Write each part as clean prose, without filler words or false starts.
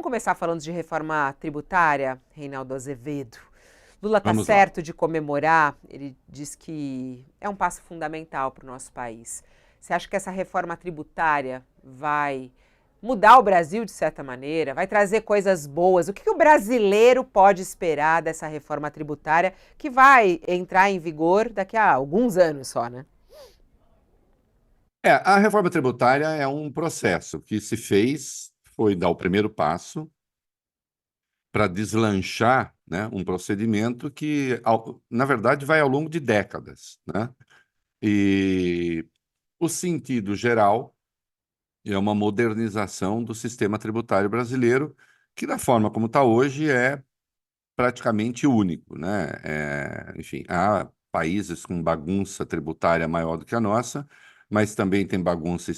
começar falando de reforma tributária, Reinaldo Azevedo. Lula está Vamos lá. certo de comemorar, ele diz que é um passo fundamental para o nosso país. Você acha que essa reforma tributária vai mudar o Brasil de certa maneira? Vai trazer coisas boas? O que o brasileiro pode esperar dessa reforma tributária que vai entrar em vigor daqui a alguns anos só, né? A reforma tributária é um processo que se fez, foi dar o primeiro passo para deslanchar, né, um procedimento que, na verdade, vai ao longo de décadas, né? E o sentido geral é uma modernização do sistema tributário brasileiro, que, da forma como está hoje, é praticamente único, né? Enfim, há países com bagunça tributária maior do que a nossa, mas também tem bagunça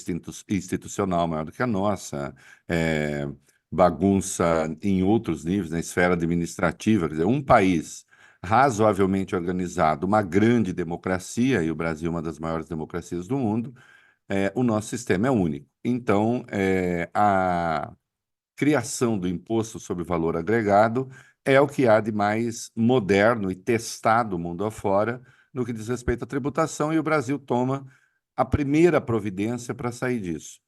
institucional maior do que a nossa, é, bagunça em outros níveis, na esfera administrativa. Quer dizer, um país razoavelmente organizado, uma grande democracia, e o Brasil é uma das maiores democracias do mundo, o nosso sistema é único. Então, a criação do imposto sobre valor agregado é o que há de mais moderno e testado mundo afora no que diz respeito à tributação, e o Brasil toma a primeira providência para sair disso.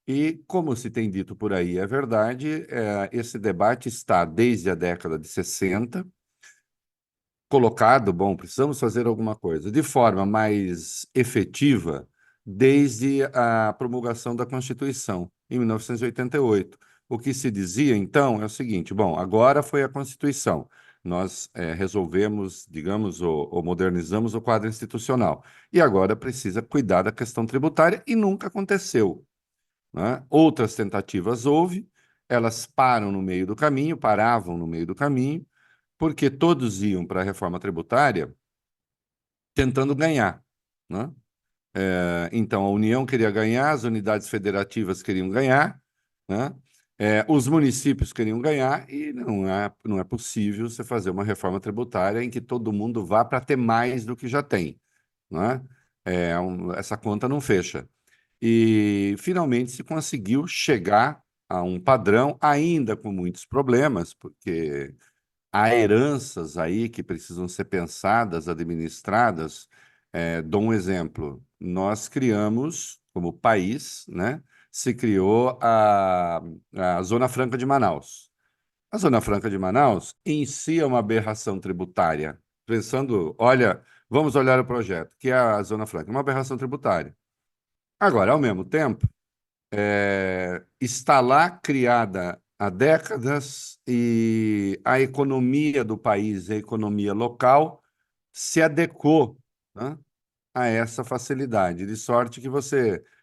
E, como se tem dito por aí, é verdade, esse debate está desde a década de 60 colocado, bom, precisamos fazer alguma coisa, de forma mais efetiva, desde a promulgação da Constituição, em 1988. O que se dizia, então, é o seguinte: bom, agora foi a Constituição, nós resolvemos, digamos, ou modernizamos o quadro institucional, e agora precisa cuidar da questão tributária, e nunca aconteceu, né? Outras tentativas houve, elas param no meio do caminho, paravam no meio do caminho, porque todos iam para a reforma tributária tentando ganhar, né? Então, a União queria ganhar, as unidades federativas queriam ganhar, né? Os municípios queriam ganhar, e não é possível você fazer uma reforma tributária em que todo mundo vá para ter mais do que já tem, né? Essa conta não fecha. E, finalmente, se conseguiu chegar a um padrão, ainda com muitos problemas, porque há heranças aí que precisam ser pensadas, administradas. Dou um exemplo. Nós criamos, como país, né? Se criou a Zona Franca de Manaus. A Zona Franca de Manaus, em si, é uma aberração tributária. Pensando, olha, vamos olhar o projeto, que é a Zona Franca, uma aberração tributária. Agora, ao mesmo tempo, está lá criada há décadas, e a economia do país, a economia local, se adequou, né, a essa facilidade, de sorte que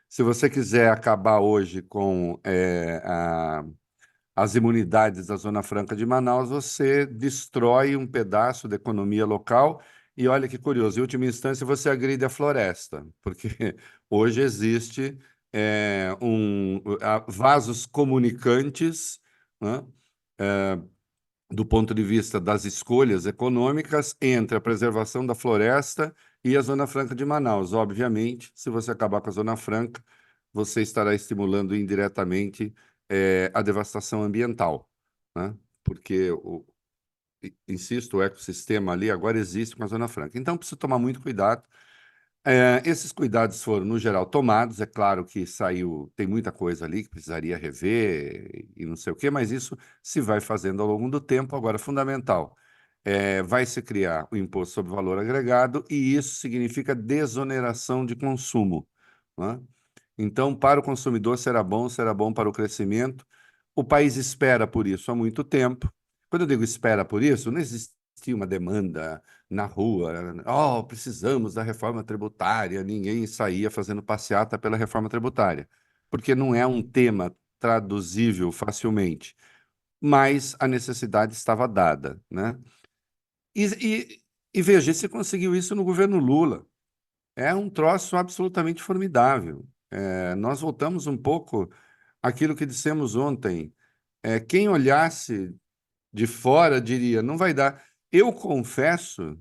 se você quiser acabar hoje com as imunidades da Zona Franca de Manaus, você destrói um pedaço da economia local. E olha que curioso, em última instância, você agride a floresta, porque hoje existe vasos comunicantes, né, do ponto de vista das escolhas econômicas, entre a preservação da floresta e a Zona Franca de Manaus. Obviamente, se você acabar com a Zona Franca, você estará estimulando indiretamente a devastação ambiental, né? Porque, insisto, o ecossistema ali agora existe com a Zona Franca. Então, precisa tomar muito cuidado. Esses cuidados foram, no geral, tomados. É claro que tem muita coisa ali que precisaria rever e não sei o quê, mas isso se vai fazendo ao longo do tempo. Agora, fundamental, vai se criar o imposto sobre valor agregado, e isso significa desoneração de consumo, né? Então, para o consumidor será bom para o crescimento. O país espera por isso há muito tempo. Quando eu digo espera por isso, não existia uma demanda na rua, oh, precisamos da reforma tributária, ninguém saía fazendo passeata pela reforma tributária, porque não é um tema traduzível facilmente, mas a necessidade estava dada, né? E, e veja, você conseguiu isso no governo Lula. É um troço absolutamente formidável. Nós voltamos um pouco àquilo que dissemos ontem. Quem olhasse de fora diria, não vai dar. Eu confesso,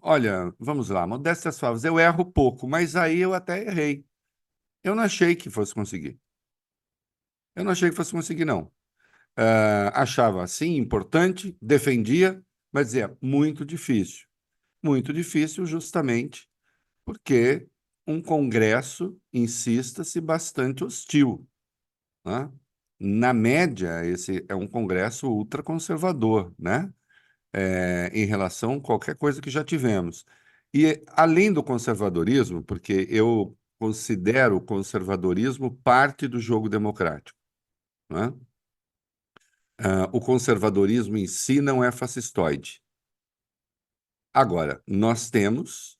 olha, vamos lá, modéstias favas, eu erro pouco, mas aí eu até errei. Eu não achei que fosse conseguir. Eu não achei que fosse conseguir, não. achava, sim, importante, defendia, mas dizia, muito difícil justamente porque um Congresso, insista-se, bastante hostil, né? Na média, esse é um Congresso ultraconservador, né? Em relação a qualquer coisa que já tivemos. E além do conservadorismo, porque eu considero o conservadorismo parte do jogo democrático, né? O conservadorismo em si não é fascistoide. Agora, nós temos,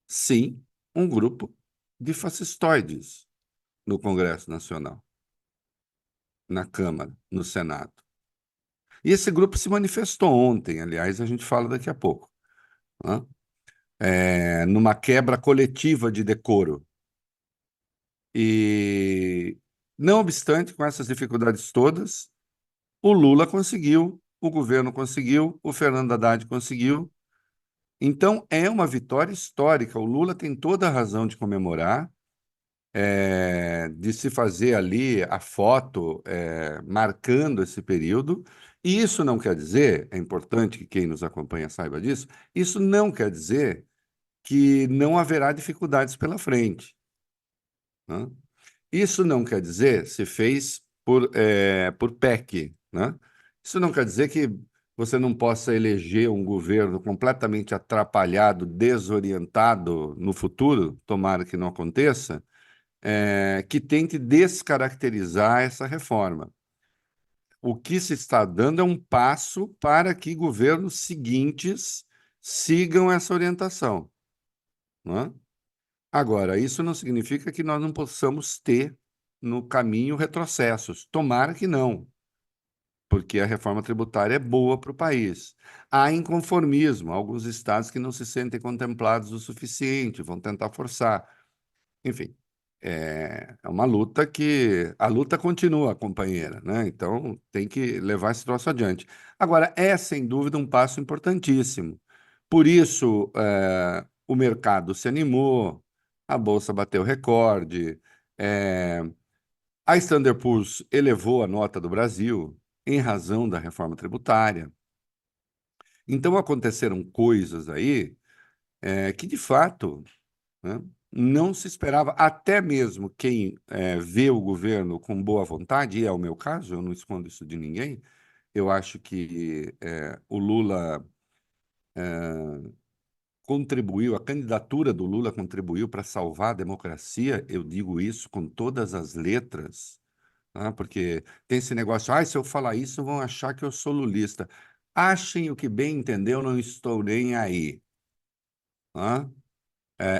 sim, um grupo de fascistoides no Congresso Nacional, na Câmara, no Senado. E esse grupo se manifestou ontem, aliás, a gente fala daqui a pouco, né? Numa quebra coletiva de decoro. E, não obstante, com essas dificuldades todas, o Lula conseguiu, o governo conseguiu, o Fernando Haddad conseguiu. Então, é uma vitória histórica. O Lula tem toda a razão de comemorar, de se fazer ali a foto, marcando esse período. E isso não quer dizer, é importante que quem nos acompanha saiba disso, isso não quer dizer que não haverá dificuldades pela frente, né? Isso não quer dizer, se fez por PEC, né? Isso não quer dizer que você não possa eleger um governo completamente atrapalhado, desorientado no futuro, tomara que não aconteça, que tente descaracterizar essa reforma. O que se está dando é um passo para que governos seguintes sigam essa orientação, né? Agora, isso não significa que nós não possamos ter no caminho retrocessos. Tomara que não, porque a reforma tributária é boa para o país. Há inconformismo, alguns estados que não se sentem contemplados o suficiente, vão tentar forçar. Enfim, é uma luta que... A luta continua, companheira, né? Então, tem que levar esse troço adiante. Agora, é, sem dúvida, um passo importantíssimo. Por isso, o mercado se animou, a Bolsa bateu recorde, é, a Standard Poor's elevou a nota do Brasil em razão da reforma tributária. Então, aconteceram coisas aí que, de fato, né, não se esperava, até mesmo quem vê o governo com boa vontade, e é o meu caso, eu não escondo isso de ninguém, eu acho que o Lula contribuiu, a candidatura do Lula contribuiu para salvar a democracia, eu digo isso com todas as letras, né, porque tem esse negócio, se eu falar isso vão achar que eu sou lulista. Achem o que bem entendeu, não estou nem aí, né?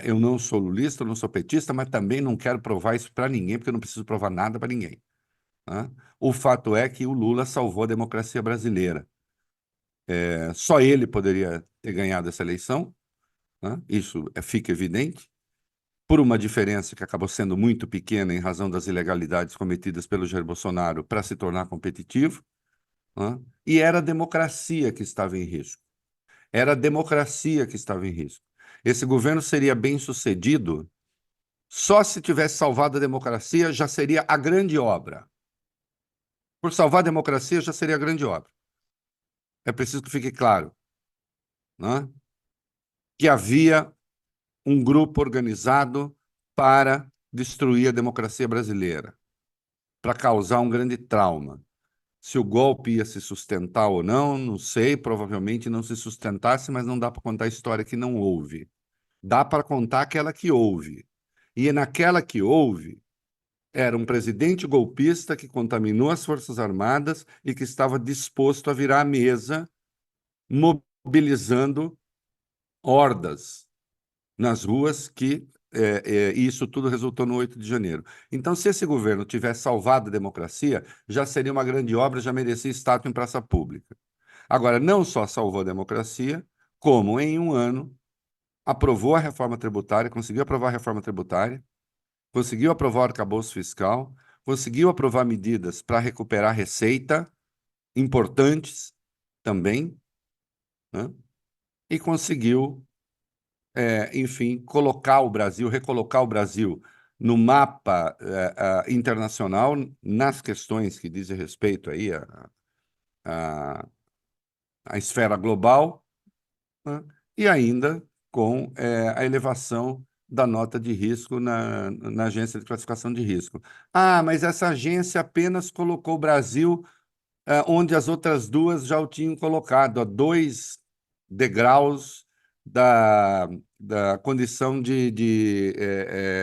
Eu não sou lulista, eu não sou petista, mas também não quero provar isso para ninguém, porque eu não preciso provar nada para ninguém, né? O fato é que o Lula salvou a democracia brasileira. Só ele poderia ter ganhado essa eleição, né? Isso fica evidente, por uma diferença que acabou sendo muito pequena em razão das ilegalidades cometidas pelo Jair Bolsonaro para se tornar competitivo, né? E era a democracia que estava em risco. Era a democracia que estava em risco. Esse governo seria bem-sucedido só se tivesse salvado a democracia, já seria a grande obra. Por salvar a democracia, já seria a grande obra. É preciso que fique claro, né, que havia um grupo organizado para destruir a democracia brasileira, para causar um grande trauma. Se o golpe ia se sustentar ou não, não sei, provavelmente não se sustentasse, mas não dá para contar a história que não houve. Dá para contar aquela que houve. E naquela que houve, era um presidente golpista que contaminou as Forças Armadas e que estava disposto a virar a mesa, mobilizando hordas nas ruas e isso tudo resultou no 8 de janeiro. Então, se esse governo tivesse salvado a democracia, já seria uma grande obra, já merecia estátua em praça pública. Agora, não só salvou a democracia, como em um ano aprovou a reforma tributária, conseguiu aprovar a reforma tributária, conseguiu aprovar o arcabouço fiscal, conseguiu aprovar medidas para recuperar receita, importantes também, né? E conseguiu enfim, colocar o Brasil, recolocar o Brasil no mapa internacional nas questões que dizem respeito aí a, a esfera global, né? E ainda com a elevação da nota de risco na agência de classificação de risco. Ah, mas essa agência apenas colocou o Brasil onde as outras duas já o tinham colocado, a 2 degraus da condição de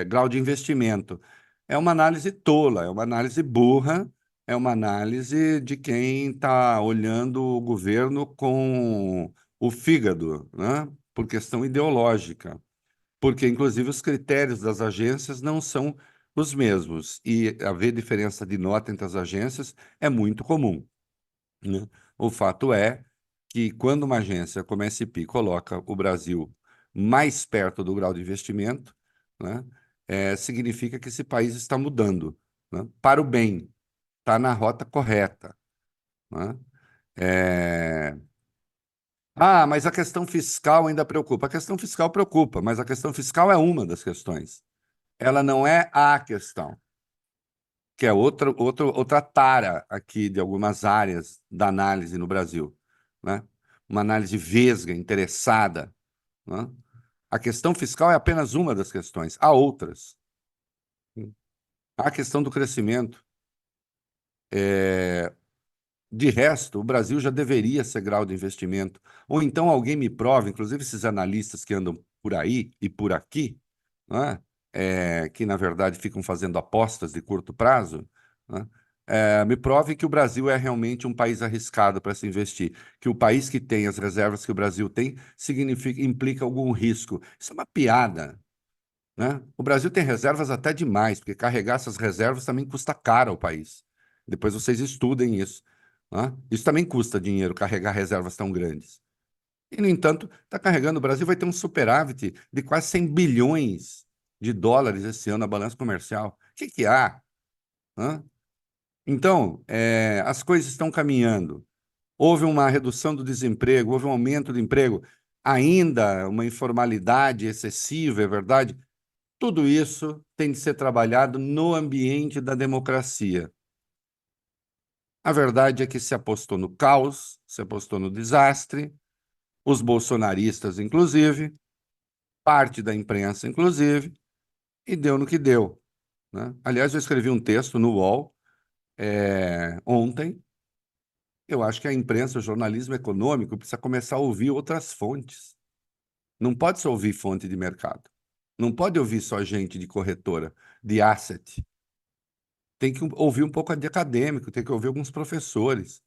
grau de investimento. É uma análise tola, é uma análise burra, é uma análise de quem está olhando o governo com o fígado, né? Por questão ideológica, porque, inclusive, os critérios das agências não são os mesmos, e haver diferença de nota entre as agências é muito comum, né? O fato é que quando uma agência como a S&P coloca o Brasil mais perto do grau de investimento, né, significa que esse país está mudando, né, para o bem, está na rota correta, né? É, Ah, mas a questão fiscal ainda preocupa. A questão fiscal preocupa, mas a questão fiscal é uma das questões. Ela não é a questão, que é outra tara aqui de algumas áreas da análise no Brasil, né? Uma análise vesga, interessada, né? A questão fiscal é apenas uma das questões, há outras. Há a questão do crescimento. De resto, o Brasil já deveria ser grau de investimento. Ou então alguém me prova, inclusive esses analistas que andam por aí e por aqui, né? Que na verdade ficam fazendo apostas de curto prazo, né? Me prove que o Brasil é realmente um país arriscado para se investir, que o país que tem as reservas que o Brasil tem implica algum risco. Isso é uma piada, né? O Brasil tem reservas até demais, porque carregar essas reservas também custa caro ao país. Depois vocês estudem isso, né? Isso também custa dinheiro, carregar reservas tão grandes. E, no entanto, está carregando, o Brasil vai ter um superávit de quase 100 bilhões de dólares esse ano na balança comercial. O que que há? Hã? Então, as coisas estão caminhando. Houve uma redução do desemprego, houve um aumento do emprego, ainda uma informalidade excessiva, é verdade? Tudo isso tem de ser trabalhado no ambiente da democracia. A verdade é que se apostou no caos, se apostou no desastre, os bolsonaristas, inclusive, parte da imprensa, inclusive, e deu no que deu, né? Aliás, eu escrevi um texto no UOL ontem. Eu acho que a imprensa, o jornalismo econômico, precisa começar a ouvir outras fontes. Não pode só ouvir fonte de mercado. Não pode ouvir só gente de corretora, de asset. Tem que ouvir um pouco de acadêmico, tem que ouvir alguns professores.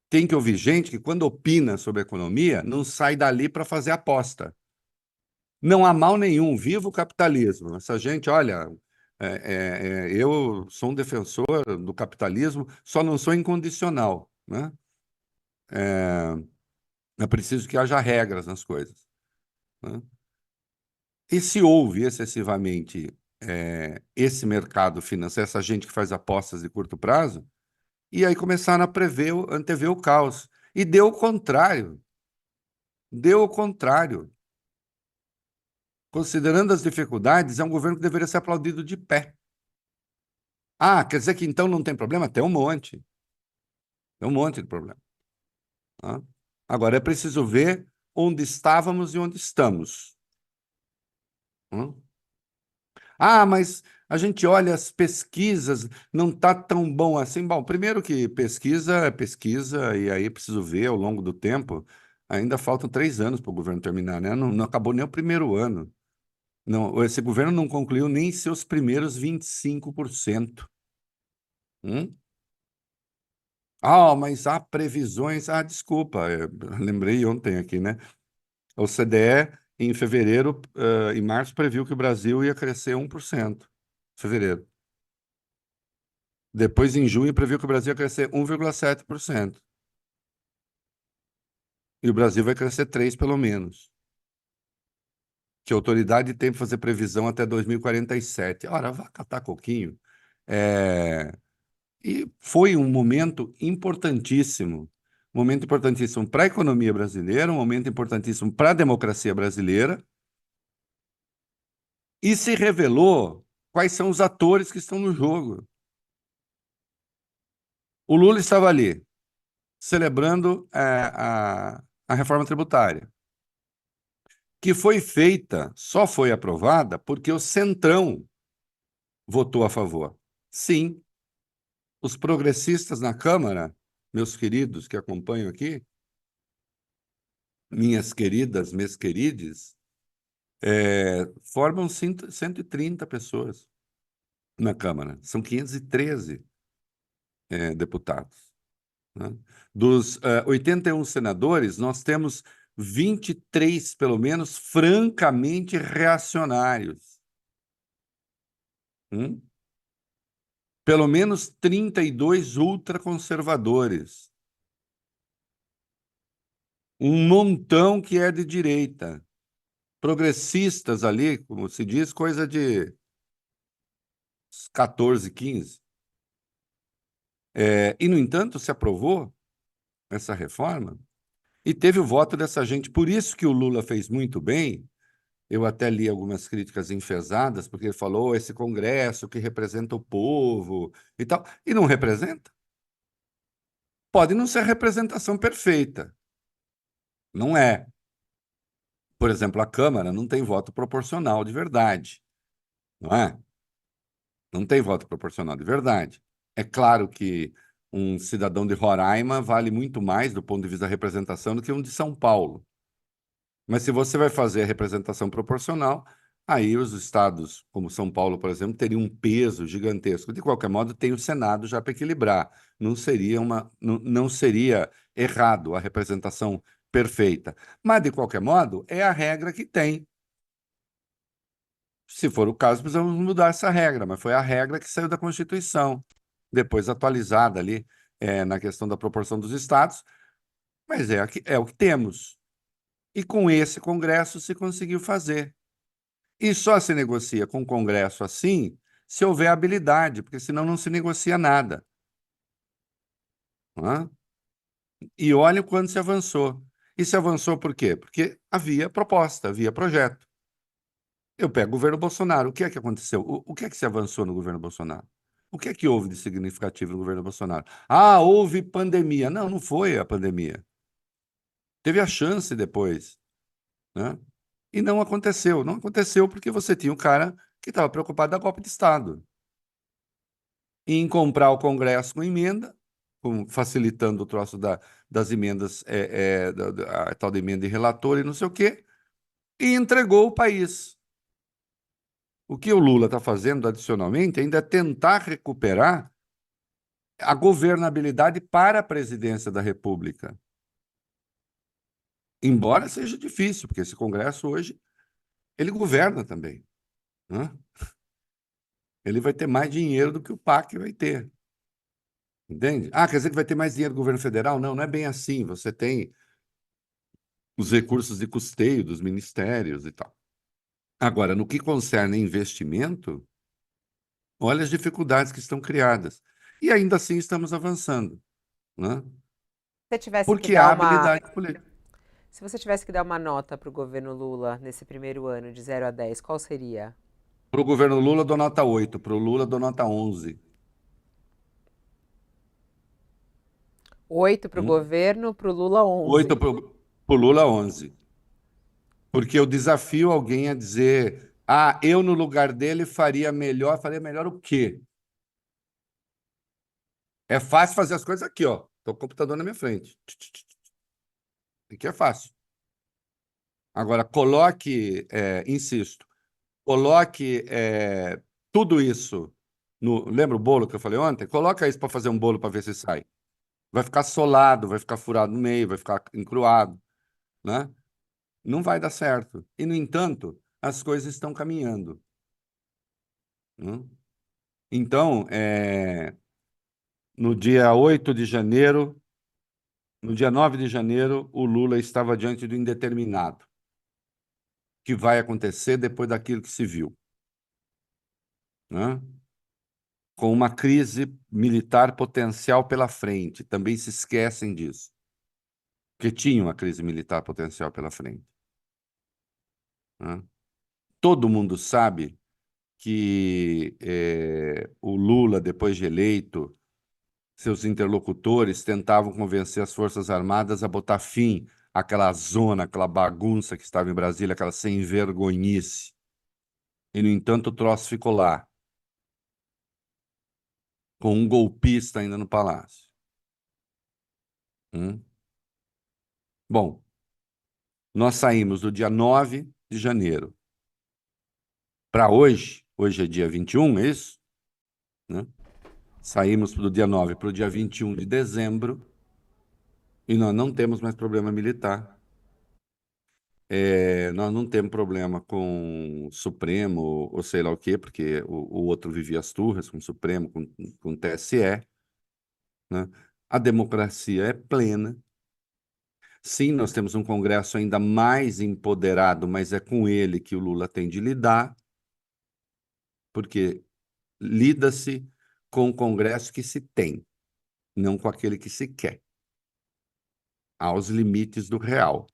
Tem que ouvir gente que, quando opina sobre economia, não sai dali para fazer aposta. Não há mal nenhum, viva o capitalismo. Essa gente, olha, eu sou um defensor do capitalismo, só não sou incondicional, né? É preciso que haja regras nas coisas, né? E se houve excessivamente esse mercado financeiro, essa gente que faz apostas de curto prazo, e aí começaram a antever o caos. E deu o contrário. Deu o contrário. Considerando as dificuldades, é um governo que deveria ser aplaudido de pé. Ah, quer dizer que então não tem problema? Tem um monte. Tem um monte de problema. Tá? Agora é preciso ver onde estávamos e onde estamos. Hã? Ah, mas a gente olha as pesquisas, não está tão bom assim. Bom, primeiro que pesquisa é pesquisa, e aí é preciso ver ao longo do tempo. Ainda faltam 3 anos para o governo terminar, né? Não acabou nem o primeiro ano. Não, esse governo não concluiu nem seus primeiros 25%. Hum? Ah, mas há previsões. Ah, desculpa, lembrei ontem aqui, né? O CDE, em fevereiro, em março, previu que o Brasil ia crescer 1%. Fevereiro. Depois, em junho, previu que o Brasil ia crescer 1,7%. E o Brasil vai crescer 3% pelo menos. Que a autoridade tem para fazer previsão até 2047. Ora, vá catar coquinho. E foi um momento importantíssimo para a economia brasileira, um momento importantíssimo para a democracia brasileira, e se revelou quais são os atores que estão no jogo. O Lula estava ali, celebrando a reforma tributária, que foi feita, só foi aprovada porque o Centrão votou a favor. Sim, os progressistas na Câmara, meus queridos que acompanham aqui, minhas queridas, meus queridos, formam 130 pessoas na Câmara. São 513 deputados. Né? Dos 81 senadores, nós temos 23, pelo menos, francamente reacionários. Hum? Pelo menos 32 ultraconservadores. Um montão que é de direita. Progressistas ali, como se diz, coisa de 14, 15. E, no entanto, se aprovou essa reforma e teve o voto dessa gente. Por isso que o Lula fez muito bem. Eu até li algumas críticas enfesadas, porque ele falou esse Congresso que representa o povo e tal. E não representa. Pode não ser a representação perfeita. Não é. Por exemplo, a Câmara não tem voto proporcional de verdade. Não é? Não tem voto proporcional de verdade. É claro que um cidadão de Roraima vale muito mais do ponto de vista da representação do que um de São Paulo. Mas se você vai fazer a representação proporcional, aí os estados, como São Paulo, por exemplo, teriam um peso gigantesco. De qualquer modo, tem o Senado já para equilibrar. Não seria errado a representação perfeita. Mas, de qualquer modo, é a regra que tem. Se for o caso, precisamos mudar essa regra, mas foi a regra que saiu da Constituição, depois atualizada ali, na questão da proporção dos estados, mas é o que temos. E com esse Congresso se conseguiu fazer. E só se negocia com o Congresso assim se houver habilidade, porque senão não se negocia nada. Não é? E olha o quanto se avançou. E se avançou por quê? Porque havia proposta, havia projeto. Eu pego o governo Bolsonaro. O que é que aconteceu? O que é que se avançou no governo Bolsonaro? O que é que houve de significativo no governo Bolsonaro? Ah, houve pandemia. Não, não foi a pandemia. Teve a chance depois, né? E não aconteceu. Não aconteceu porque você tinha um cara que estava preocupado da golpe de Estado. Em comprar o Congresso com emenda, facilitando o troço das emendas, a tal de emenda de relator e não sei o quê, e entregou o país. O que o Lula está fazendo adicionalmente ainda é tentar recuperar a governabilidade para a presidência da República. Embora seja difícil, porque esse Congresso hoje, ele governa também. Né? Ele vai ter mais dinheiro do que o PAC vai ter. Entende? Ah, quer dizer que vai ter mais dinheiro do governo federal? Não, não é bem assim. Você tem os recursos de custeio dos ministérios e tal. Agora, no que concerne investimento, olha as dificuldades que estão criadas. E ainda assim estamos avançando, né? Se você tivesse que Porque dar há uma, habilidade política. se você tivesse que dar uma nota para o governo Lula nesse primeiro ano, de 0 a 10, qual seria? Para o governo Lula, dou nota 8. Para o Lula, dou nota 11. 8 para o Hum? governo, para o Lula 8 11. para o Lula, 11. Porque eu desafio alguém a dizer: ah, eu no lugar dele faria melhor. Faria melhor o quê? É fácil fazer as coisas aqui, ó. Estou com o computador na minha frente. Aqui é fácil. Agora, coloque, insisto, coloque tudo isso no. Lembra o bolo que eu falei ontem? Coloca isso para fazer um bolo para ver se sai. Vai ficar solado, vai ficar furado no meio, vai ficar encruado, né? Não vai dar certo. E, no entanto, as coisas estão caminhando. Né? Então, no dia 8 de janeiro, no dia 9 de janeiro, o Lula estava diante do indeterminado, que vai acontecer depois daquilo que se viu, né? Com uma crise militar potencial pela frente. Também se esquecem disso, que tinha uma crise militar potencial pela frente. Né? Todo mundo sabe que o Lula, depois de eleito, seus interlocutores tentavam convencer as Forças Armadas a botar fim àquela zona, aquela bagunça que estava em Brasília, aquela sem vergonhice. E, no entanto, o troço ficou lá, com um golpista ainda no palácio. Bom, nós saímos do dia 9 de janeiro para hoje é dia 21, é isso? Né? Saímos do dia 9 para o dia 21 de dezembro e nós não temos mais problema militar. Nós não temos problema com o Supremo, ou sei lá o quê, porque o outro vivia as turras com o Supremo, com o TSE. Né? A democracia é plena. Sim, nós temos um Congresso ainda mais empoderado, mas é com ele que o Lula tem de lidar, porque lida-se com o Congresso que se tem, não com aquele que se quer, aos limites do real,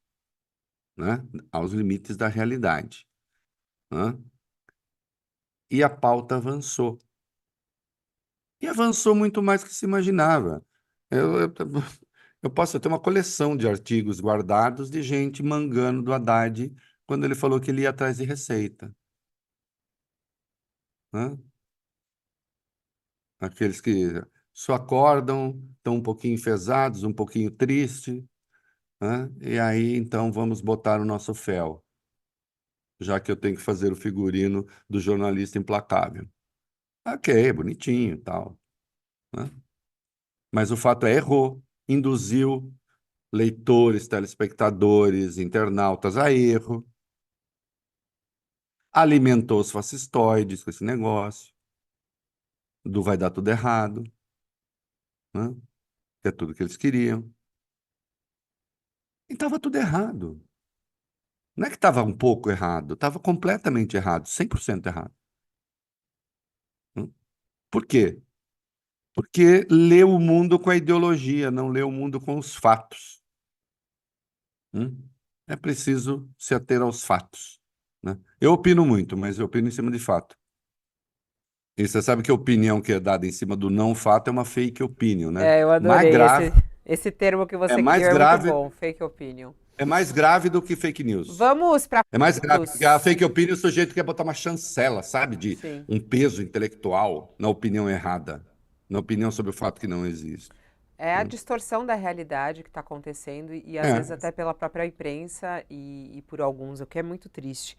né? Aos limites da realidade. Né? E a pauta avançou. E avançou muito mais do que se imaginava. Eu, eu, eu posso ter uma coleção de artigos guardados de gente mangando do Haddad quando ele falou que ele ia atrás de receita. Né? Aqueles que só acordam, estão um pouquinho enfesados, um pouquinho tristes, né? E aí, então, vamos botar o nosso fel, já que eu tenho que fazer o figurino do jornalista implacável. Ok, bonitinho e tal. Né? Mas o fato é, errou, induziu leitores, telespectadores, internautas a erro, alimentou os fascistoides com esse negócio, do vai dar tudo errado, né? Que é tudo que eles queriam. E estava tudo errado. Não é que estava um pouco errado, estava completamente errado, 100% errado. Né? Por quê? Porque lê o mundo com a ideologia, não lê o mundo com os fatos. É preciso se ater aos fatos. Né? Eu opino muito, mas eu opino em cima de fato. E você sabe que a opinião que é dada em cima do não fato é uma fake opinion, né? Eu Mais adorei grave, esse termo que é você mais criou, é muito grave, bom, fake opinion. é mais grave do que fake news. Vamos para É mais grave, porque a fatos. fake opinion o sujeito quer botar uma chancela, sabe? De Sim. um peso intelectual na opinião errada, na opinião sobre o fato que não existe. É a Né? distorção da realidade que está acontecendo e às vezes É. até pela própria imprensa e por alguns, o que é muito triste.